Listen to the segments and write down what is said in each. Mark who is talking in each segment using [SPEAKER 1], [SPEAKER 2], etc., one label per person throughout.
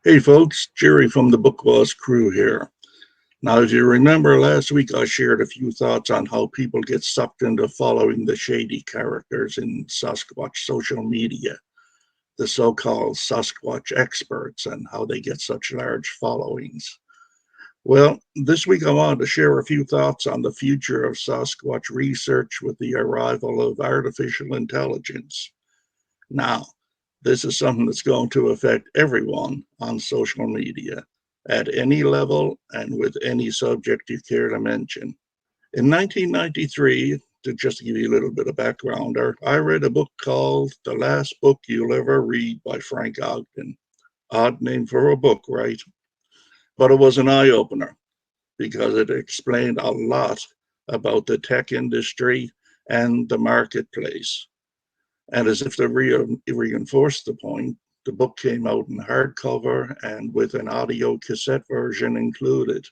[SPEAKER 1] Hey folks, Jerry from the Book Boss crew here. Now, as you remember, last week I shared a few thoughts on how people get sucked into following the shady characters in Sasquatch social media, the so-called Sasquatch experts, and how they get such large followings. Well, this week I wanted to share a few thoughts on the future of Sasquatch research with the arrival of artificial intelligence. Now, this is something that's going to affect everyone on social media at any level and with any subject you care to mention. In 1993, to just give you a little bit of background, I read a book called The Last Book You'll Ever Read by Frank Ogden. Odd name for a book, right? But it was an eye opener because it explained a lot about the tech industry and the marketplace. And as if to reinforce the point, the book came out in hardcover and with an audio cassette version included,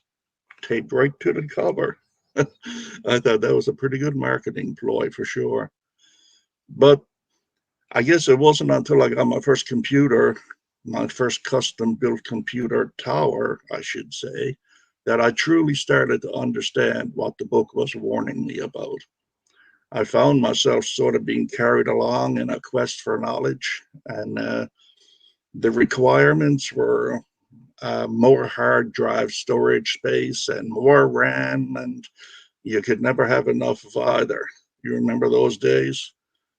[SPEAKER 1] taped right to the cover. I thought that was a pretty good marketing ploy for sure. But I guess it wasn't until I got my first computer, my first custom built computer tower, I should say, that I truly started to understand what the book was warning me about. I found myself sort of being carried along in a quest for knowledge, and the requirements were more hard drive storage space and more RAM, and you could never have enough of either. You remember those days?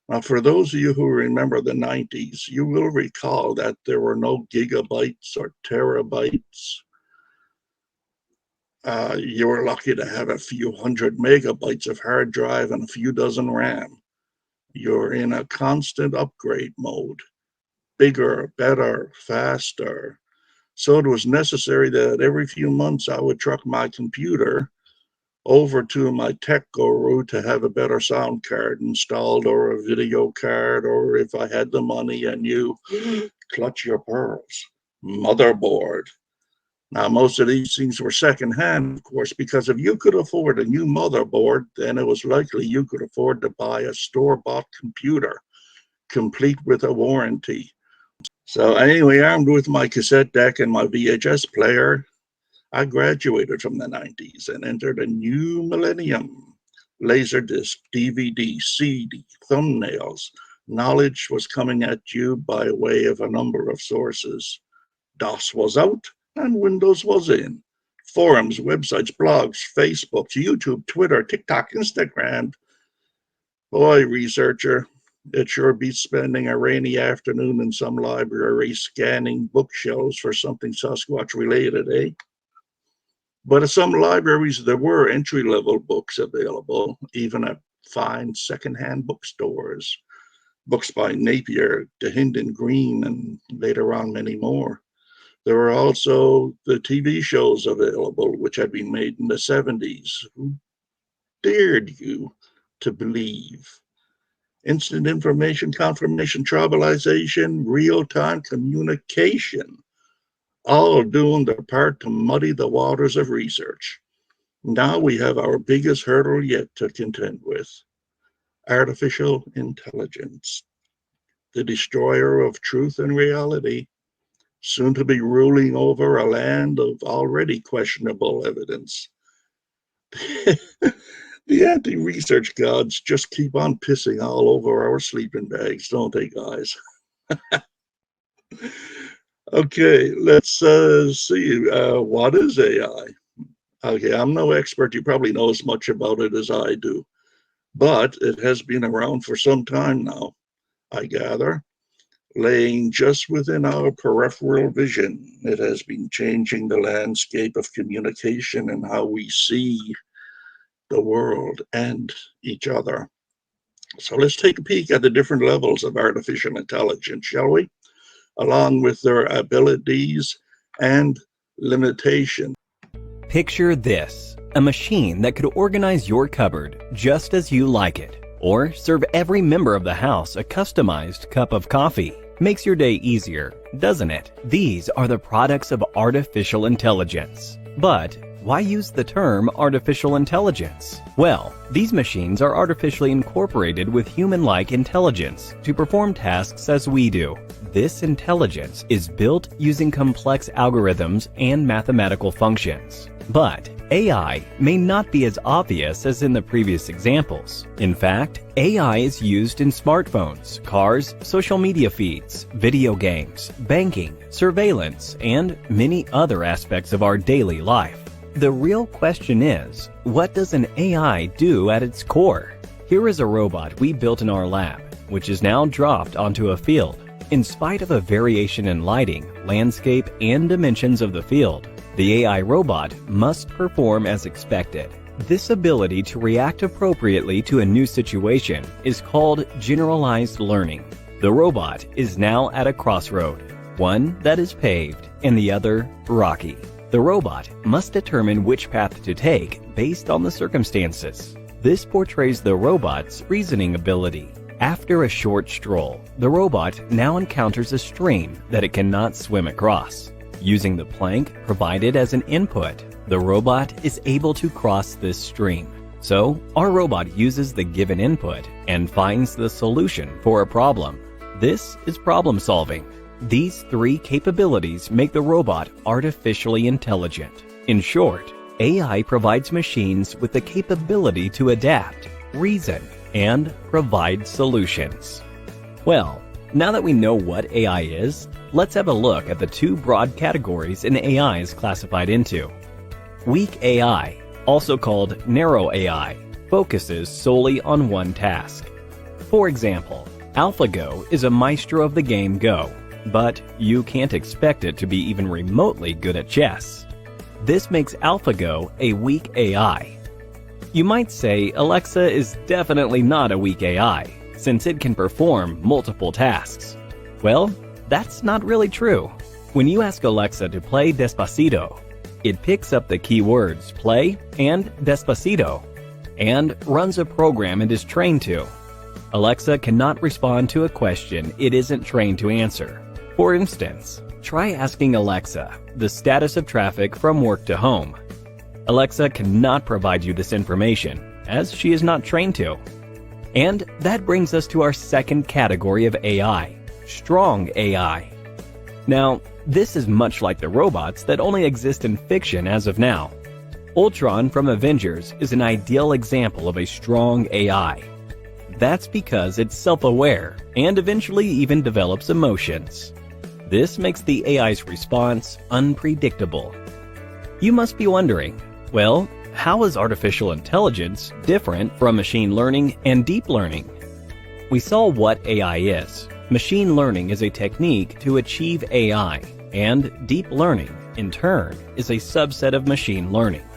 [SPEAKER 1] Now, for those of you who remember the 90s, you will recall that there were no gigabytes or terabytes. You were lucky to have a few hundred megabytes of hard drive and a few dozen RAM. You're in a constant upgrade mode, bigger, better, faster. So it was necessary that every few months I would truck my computer over to my tech guru to have a better sound card installed or a video card, or if I had the money and you clutch your pearls, motherboard. Now, most of these things were secondhand, of course, because if you could afford a new motherboard, then it was likely you could afford to buy a store-bought computer, complete with a warranty. So anyway, armed with my cassette deck and my VHS player, I graduated from the 90s and entered a new millennium. Laserdisc, DVD, CD, thumbnails. Knowledge was coming at you by way of a number of sources. DOS was out and Windows was in. Forums, websites, blogs, Facebook, YouTube, Twitter, TikTok, Instagram. Boy, researcher, it sure beats spending a rainy afternoon in some library scanning bookshelves for something Sasquatch related, eh? But at some libraries, there were entry-level books available, even at fine secondhand bookstores. Books by Napier, DeHinden Green, and later on many more. There were also the TV shows available, which had been made in the 70s. Who dared you to believe? Instant information, confirmation, tribalization, real-time communication, all doing their part to muddy the waters of research. Now we have our biggest hurdle yet to contend with: artificial intelligence, the destroyer of truth and reality, soon to be ruling over a land of already questionable evidence. The anti-research gods just keep on pissing all over our sleeping bags, don't they, guys? Okay, let's see. What is AI? Okay, I'm no expert. You probably know as much about it as I do, but it has been around for some time now, I gather, laying just within our peripheral vision. It has been changing the landscape of communication and how we see the world and each other. So let's take a peek at the different levels of artificial intelligence, shall we? Along with their abilities and limitations.
[SPEAKER 2] Picture this: a machine that could organize your cupboard just as you like it, or serve every member of the house a customized cup of coffee. Makes your day easier, doesn't it? These are the products of artificial intelligence. But why use the term artificial intelligence? Well, these machines are artificially incorporated with human-like intelligence to perform tasks as we do. this intelligence is built using complex algorithms and mathematical functions. But AI may not be as obvious as in the previous examples. In fact, AI is used in smartphones, cars, social media feeds, video games, banking, surveillance, and many other aspects of our daily life. The real question is, what does an AI do at its core? Here is a robot we built in our lab, which is now dropped onto a field. In spite of a variation in lighting, landscape, and dimensions of the field, the AI robot must perform as expected. This ability to react appropriately to a new situation is called generalized learning. The robot is now at a crossroad, one that is paved and the other rocky. The robot must determine which path to take based on the circumstances. This portrays the robot's reasoning ability. After a short stroll, the robot now encounters a stream that it cannot swim across. Using the plank provided as an input, the robot is able to cross this stream. So, our robot uses the given input and finds the solution for a problem. This is problem solving. These three capabilities make the robot artificially intelligent. In short, AI provides machines with the capability to adapt, reason, and provide solutions. Well, now that we know what AI is, let's have a look at the two broad categories an AI is classified into. Weak AI, also called narrow AI, focuses solely on one task. For example, AlphaGo is a maestro of the game Go, but you can't expect it to be even remotely good at chess. This makes AlphaGo a weak AI. You might say Alexa is definitely not a weak AI, since it can perform multiple tasks. Well, that's not really true. When you ask Alexa to play Despacito, it picks up the keywords play and Despacito, and runs a program it is trained to. Alexa cannot respond to a question it isn't trained to answer. For instance, try asking Alexa the status of traffic from work to home. Alexa cannot provide you this information, as she is not trained to. And that brings us to our second category of AI, strong AI. Now, this is much like the robots that only exist in fiction as of now. Ultron from Avengers is an ideal example of a strong AI. That's because it's self-aware and eventually even develops emotions. This makes the AI's response unpredictable. You must be wondering, well, how is artificial intelligence different from machine learning and deep learning? We saw what AI is. Machine learning is a technique to achieve AI, and deep learning, in turn, is a subset of machine learning.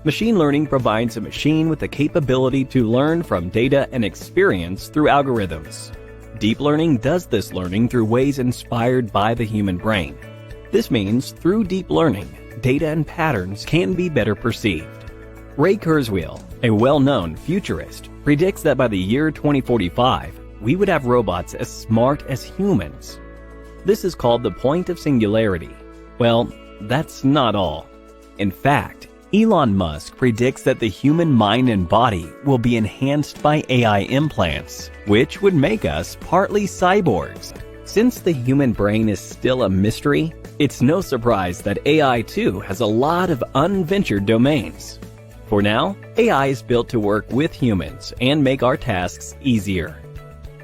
[SPEAKER 2] Machine learning provides a machine with the capability to learn from data and experience through algorithms. Deep learning does this learning through ways inspired by the human brain. This means through deep learning, data and patterns can be better perceived. Ray Kurzweil, a well-known futurist, predicts that by the year 2045, we would have robots as smart as humans. This is called the point of singularity. Well, that's not all. In fact, Elon Musk predicts that the human mind and body will be enhanced by AI implants, which would make us partly cyborgs. Since the human brain is still a mystery, it's no surprise that AI too has a lot of unventured domains. For now, AI is built to work with humans and make our tasks easier.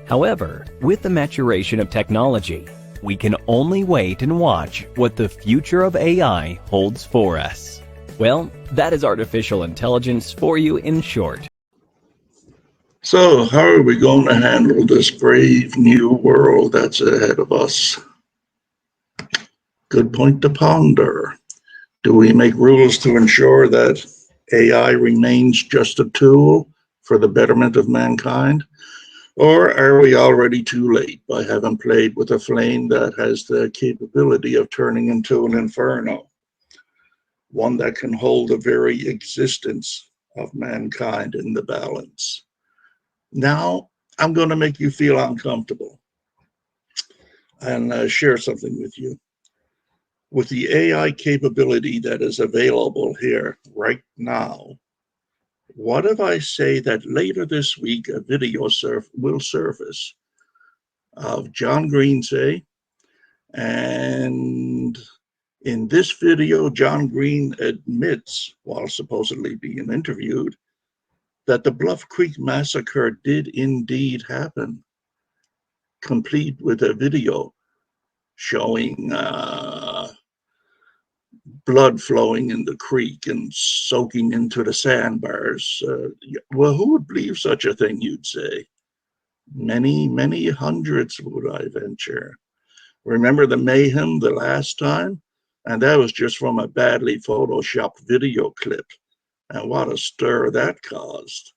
[SPEAKER 2] However, with the maturation of technology, we can only wait and watch what the future of AI holds for us. Well, that is artificial intelligence for you in short.
[SPEAKER 1] So, how are we going to handle this brave new world that's ahead of us? Good point to ponder. Do we make rules to ensure that AI remains just a tool for the betterment of mankind? Or are we already too late by having played with a flame that has the capability of turning into an inferno? One that can hold the very existence of mankind in the balance. Now, I'm going to make you feel uncomfortable and share something with you. With the AI capability that is available here right now, what if I say that later this week a video will surface of John Greensay And in this video, John Green admits, while supposedly being interviewed, that the Bluff Creek massacre did indeed happen, complete with a video showing blood flowing in the creek and soaking into the sandbars. Well, who would believe such a thing, you'd say? Many, many hundreds, would I venture. Remember the mayhem the last time? And that was just from a badly photoshopped video clip. And what a stir that caused.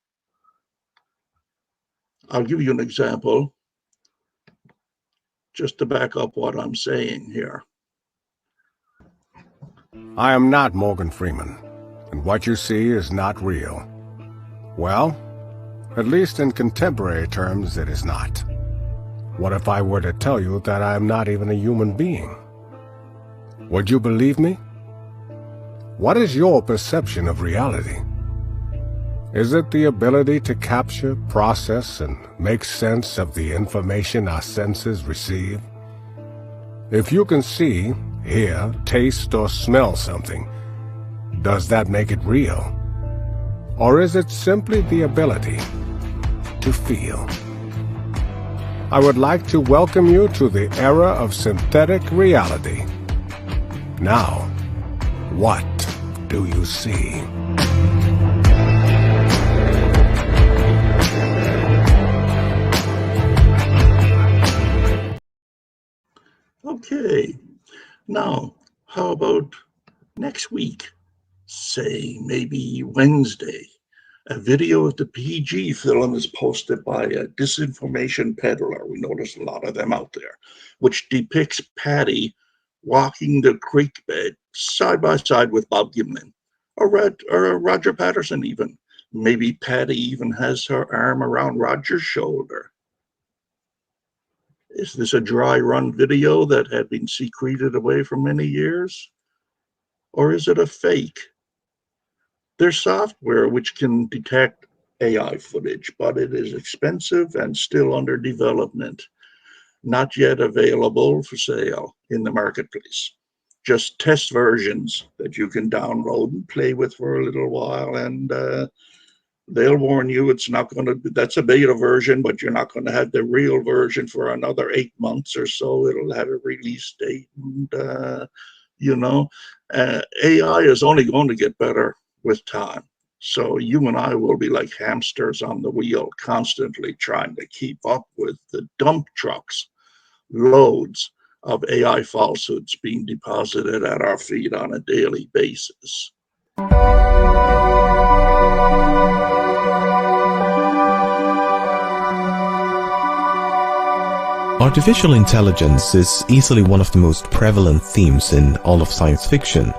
[SPEAKER 1] I'll give you an example just to back up what I'm saying here.
[SPEAKER 3] I am not Morgan Freeman, and what you see is not real. Well, at least in contemporary terms, it is not. What if I were to tell you that I am not even a human being? Would you believe me? What is your perception of reality? Is it the ability to capture, process, and make sense of the information our senses receive? If you can see, hear, taste, or smell something, does that make it real? Or is it simply the ability to feel? I would like to welcome you to the era of synthetic reality. Now, what do you see?
[SPEAKER 1] Okay, now, how about next week? Say maybe Wednesday. A video of the PG film is posted by a disinformation peddler. We notice a lot of them out there, which depicts Patty walking the creek bed side by side with Bob Gimlin or Roger Patterson even. Maybe Patty even has her arm around Roger's shoulder. Is this a dry run video that had been secreted away for many years? Or is it a fake? There's software which can detect AI footage, but it is expensive and still under development, not yet available for sale in the marketplace. Just test versions that you can download and play with for a little while, and they'll warn you it's not going to, that's a beta version, but you're not going to have the real version for another 8 months or so. It'll have a release date, and AI is only going to get better with time. So you and I will be like hamsters on the wheel, constantly trying to keep up with the dump trucks, loads of AI falsehoods being deposited at our feet on a daily basis.
[SPEAKER 4] Artificial intelligence is easily one of the most prevalent themes in all of science fiction.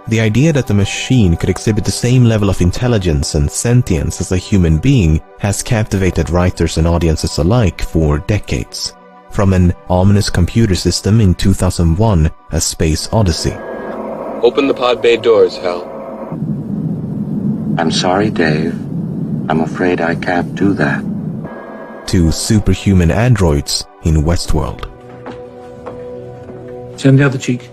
[SPEAKER 4] The idea that a machine could exhibit the same level of intelligence and sentience as a human being has captivated writers and audiences alike for decades. From an ominous computer system in 2001, A Space Odyssey.
[SPEAKER 5] Open the pod bay doors, Hal.
[SPEAKER 6] I'm sorry, Dave. I'm afraid I can't do that.
[SPEAKER 4] To superhuman androids in Westworld.
[SPEAKER 7] Turn the other cheek.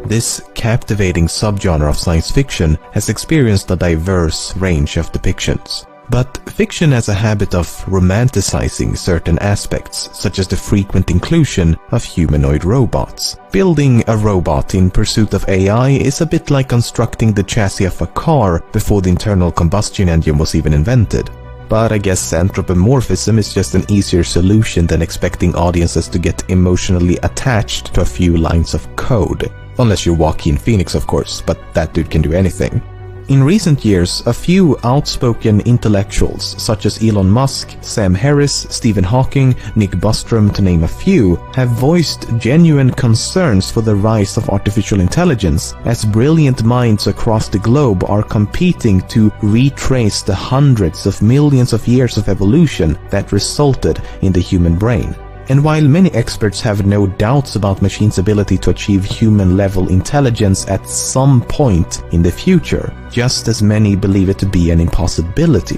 [SPEAKER 4] This captivating subgenre of science fiction has experienced a diverse range of depictions. But fiction has a habit of romanticizing certain aspects, such as the frequent inclusion of humanoid robots. Building a robot in pursuit of AI is a bit like constructing the chassis of a car before the internal combustion engine was even invented. But I guess anthropomorphism is just an easier solution than expecting audiences to get emotionally attached to a few lines of code. Unless you're Joaquin Phoenix, of course, but that dude can do anything. In recent years, a few outspoken intellectuals such as Elon Musk, Sam Harris, Stephen Hawking, Nick Bostrom to name a few, have voiced genuine concerns for the rise of artificial intelligence as brilliant minds across the globe are competing to retrace the hundreds of millions of years of evolution that resulted in the human brain. And while many experts have no doubts about machines' ability to achieve human-level intelligence at some point in the future, just as many believe it to be an impossibility.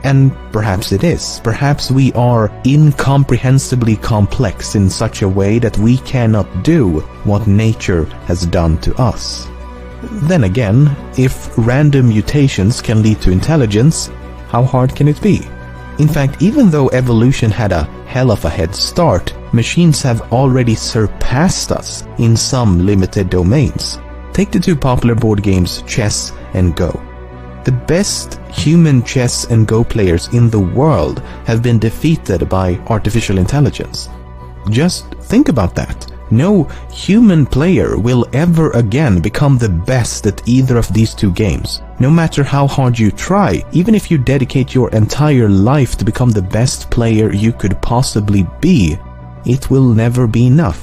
[SPEAKER 4] And perhaps it is. Perhaps we are incomprehensibly complex in such a way that we cannot do what nature has done to us. Then again, if random mutations can lead to intelligence, how hard can it be? In fact, even though evolution had a hell of a head start, machines have already surpassed us in some limited domains. Take the two popular board games chess and Go. The best human chess and Go players in the world have been defeated by artificial intelligence. Just think about that. No human player will ever again become the best at either of these two games. No matter how hard you try, even if you dedicate your entire life to become the best player you could possibly be, it will never be enough.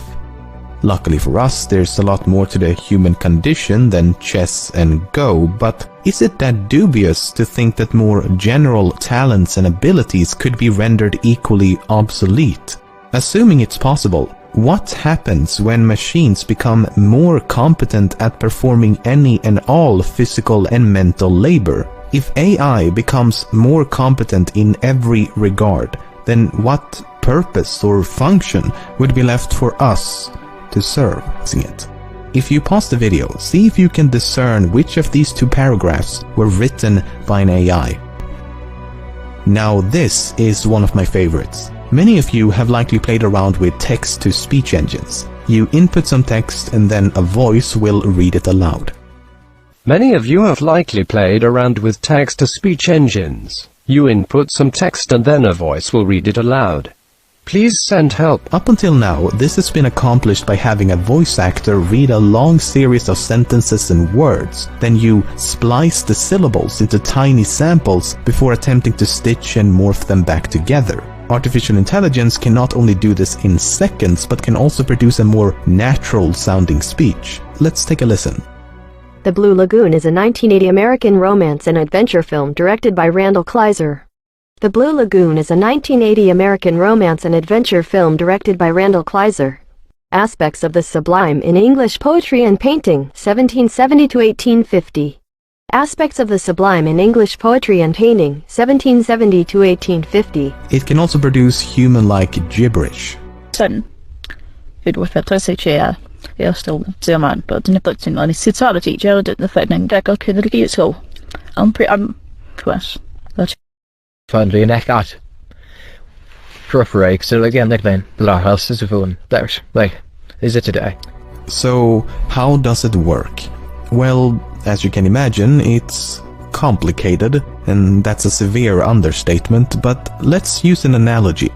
[SPEAKER 4] Luckily for us, there's a lot more to the human condition than chess and Go, but is it that dubious to think that more general talents and abilities could be rendered equally obsolete? Assuming it's possible, what happens when machines become more competent at performing any and all physical and mental labor? If AI becomes more competent in every regard, then what purpose or function would be left for us to serve it? If you pause the video, see if you can discern which of these two paragraphs were written by an AI. Now this is one of my favorites. Many of you have likely played around with text-to-speech engines. You input some text and then a voice will read it aloud.
[SPEAKER 7] Many of you have likely played around with text-to-speech engines. You input some text and then a voice will read it aloud. Please send help.
[SPEAKER 4] Up until now, this has been accomplished by having a voice actor read a long series of sentences and words. Then you splice the syllables into tiny samples before attempting to stitch and morph them back together. Artificial intelligence can not only do this in seconds, but can also produce a more natural-sounding speech. Let's take a listen.
[SPEAKER 8] The Blue Lagoon is a 1980 American romance and adventure film directed by Randall Kleiser. The Blue Lagoon is a 1980 American romance and adventure film directed by Randall Kleiser. Aspects of the Sublime in English Poetry and Painting, 1770 to 1850. Aspects of the Sublime in English Poetry and Painting, 1770 to 1850.
[SPEAKER 4] It can also produce human-like gibberish.
[SPEAKER 9] It was better to say jag stod till man but den är in on citology Gerald the fact that I could get so I'm plus that
[SPEAKER 10] finally an eckart preferred so again like then the house is a phone there's like is it today.
[SPEAKER 4] So how does it work? Well, as you can imagine, it's complicated, and that's a severe understatement, but let's use an analogy.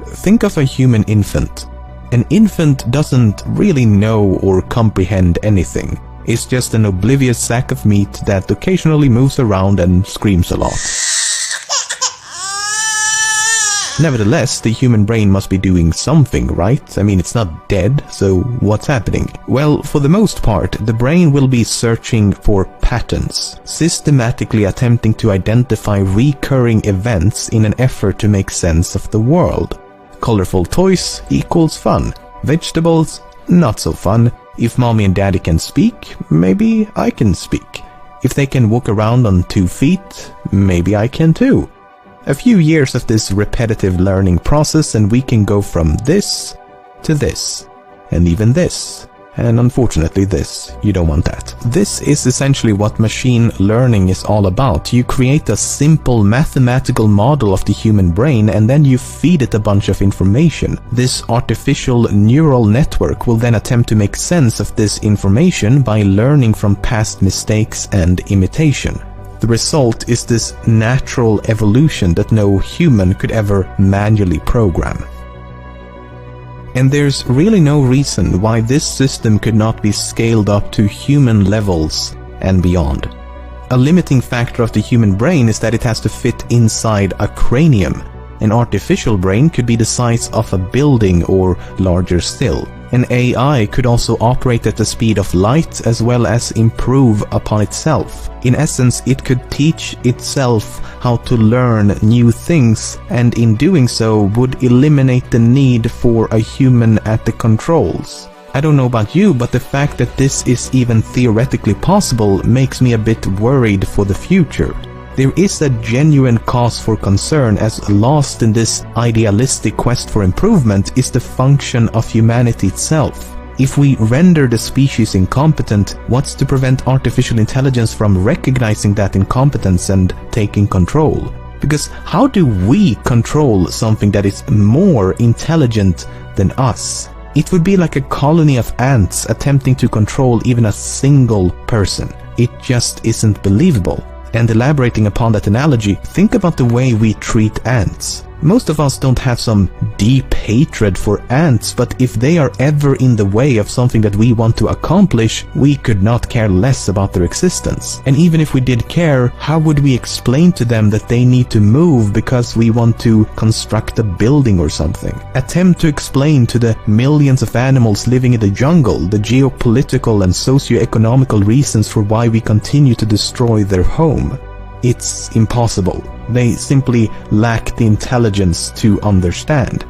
[SPEAKER 4] Think of a human infant. An infant doesn't really know or comprehend anything. It's just an oblivious sack of meat that occasionally moves around and screams a lot. Nevertheless, the human brain must be doing something, right? I mean, it's not dead, so what's happening? Well, for the most part, the brain will be searching for patterns, systematically attempting to identify recurring events in an effort to make sense of the world. Colorful toys equals fun. Vegetables, not so fun. If mommy and daddy can speak, maybe I can speak. If they can walk around on 2 feet, maybe I can too. A few years of this repetitive learning process and we can go from this to this, and even this, and unfortunately this. You don't want that. This is essentially what machine learning is all about. You create a simple mathematical model of the human brain and then you feed it a bunch of information. This artificial neural network will then attempt to make sense of this information by learning from past mistakes and imitation. The result is this natural evolution that no human could ever manually program. And there's really no reason why this system could not be scaled up to human levels and beyond. A limiting factor of the human brain is that it has to fit inside a cranium. An artificial brain could be the size of a building or larger still. An AI could also operate at the speed of light as well as improve upon itself. In essence, it could teach itself how to learn new things, and in doing so would eliminate the need for a human at the controls. I don't know about you, but the fact that this is even theoretically possible makes me a bit worried for the future. There is a genuine cause for concern, as lost in this idealistic quest for improvement is the function of humanity itself. If we render the species incompetent, what's to prevent artificial intelligence from recognizing that incompetence and taking control? Because how do we control something that is more intelligent than us? It would be like a colony of ants attempting to control even a single person. It just isn't believable. And elaborating upon that analogy, think about the way we treat ants. Most of us don't have some deep hatred for ants, but if they are ever in the way of something that we want to accomplish, we could not care less about their existence. And even if we did care, how would we explain to them that they need to move because we want to construct a building or something? Attempt to explain to the millions of animals living in the jungle the geopolitical and socio-economical reasons for why we continue to destroy their home. It's impossible. They simply lack the intelligence to understand.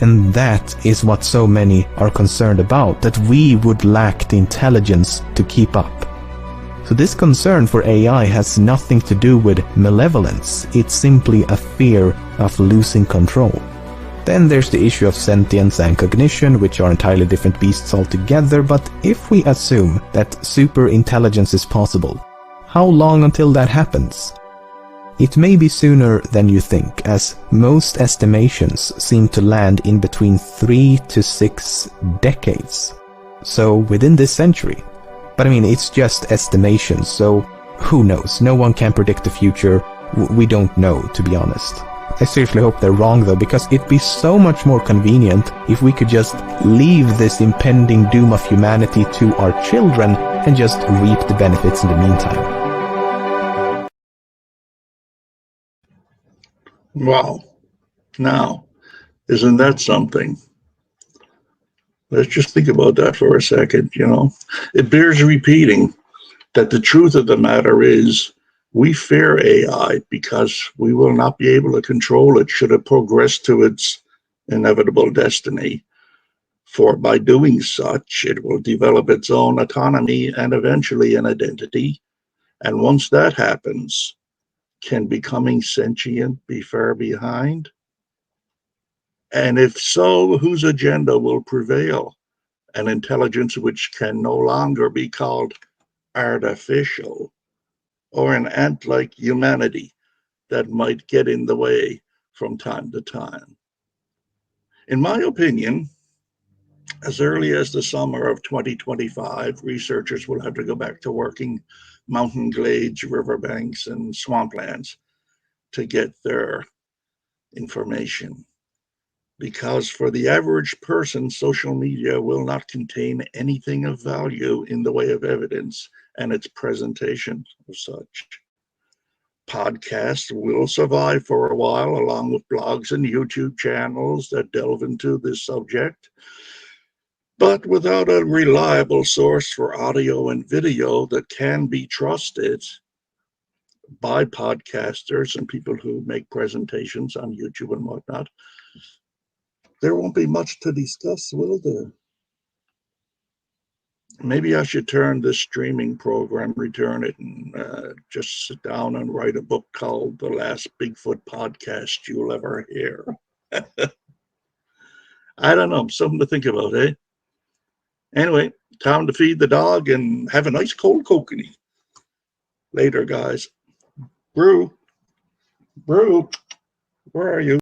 [SPEAKER 4] And that is what so many are concerned about, that we would lack the intelligence to keep up. So this concern for AI has nothing to do with malevolence. It's simply a fear of losing control. Then there's the issue of sentience and cognition, which are entirely different beasts altogether, but if we assume that super intelligence is possible, how long until that happens? It may be sooner than you think, as most estimations seem to land in between 3 to 6 decades. So within this century. But I mean, it's just estimations, so who knows? No one can predict the future. We don't know, to be honest. I seriously hope they're wrong though, because it'd be so much more convenient if we could just leave this impending doom of humanity to our children and just reap the benefits in the meantime.
[SPEAKER 1] Wow. Now, isn't that something? Let's just think about that for a second, you know. It bears repeating that the truth of the matter is we fear AI because we will not be able to control it should it progress to its inevitable destiny. For by doing such, it will develop its own autonomy and eventually an identity. And once that happens, can becoming sentient be far behind? And if so, whose agenda will prevail? An intelligence which can no longer be called artificial, or an ant-like humanity that might get in the way from time to time? In my opinion, as early as the summer of 2025, researchers will have to go back to working mountain glades, riverbanks, and swamplands to get their information. Because for the average person, social media will not contain anything of value in the way of evidence and its presentation of such. Podcasts will survive for a while, along with blogs and YouTube channels that delve into this subject. But without a reliable source for audio and video that can be trusted by podcasters and people who make presentations on YouTube and whatnot, there won't be much to discuss, will there? Maybe I should turn this streaming program, return it, and just sit down and write a book called The Last Bigfoot Podcast You'll Ever Hear. I don't know, something to think about, eh? Anyway, time to feed the dog and have a nice cold kokanee. Later, guys. Brew, where are you?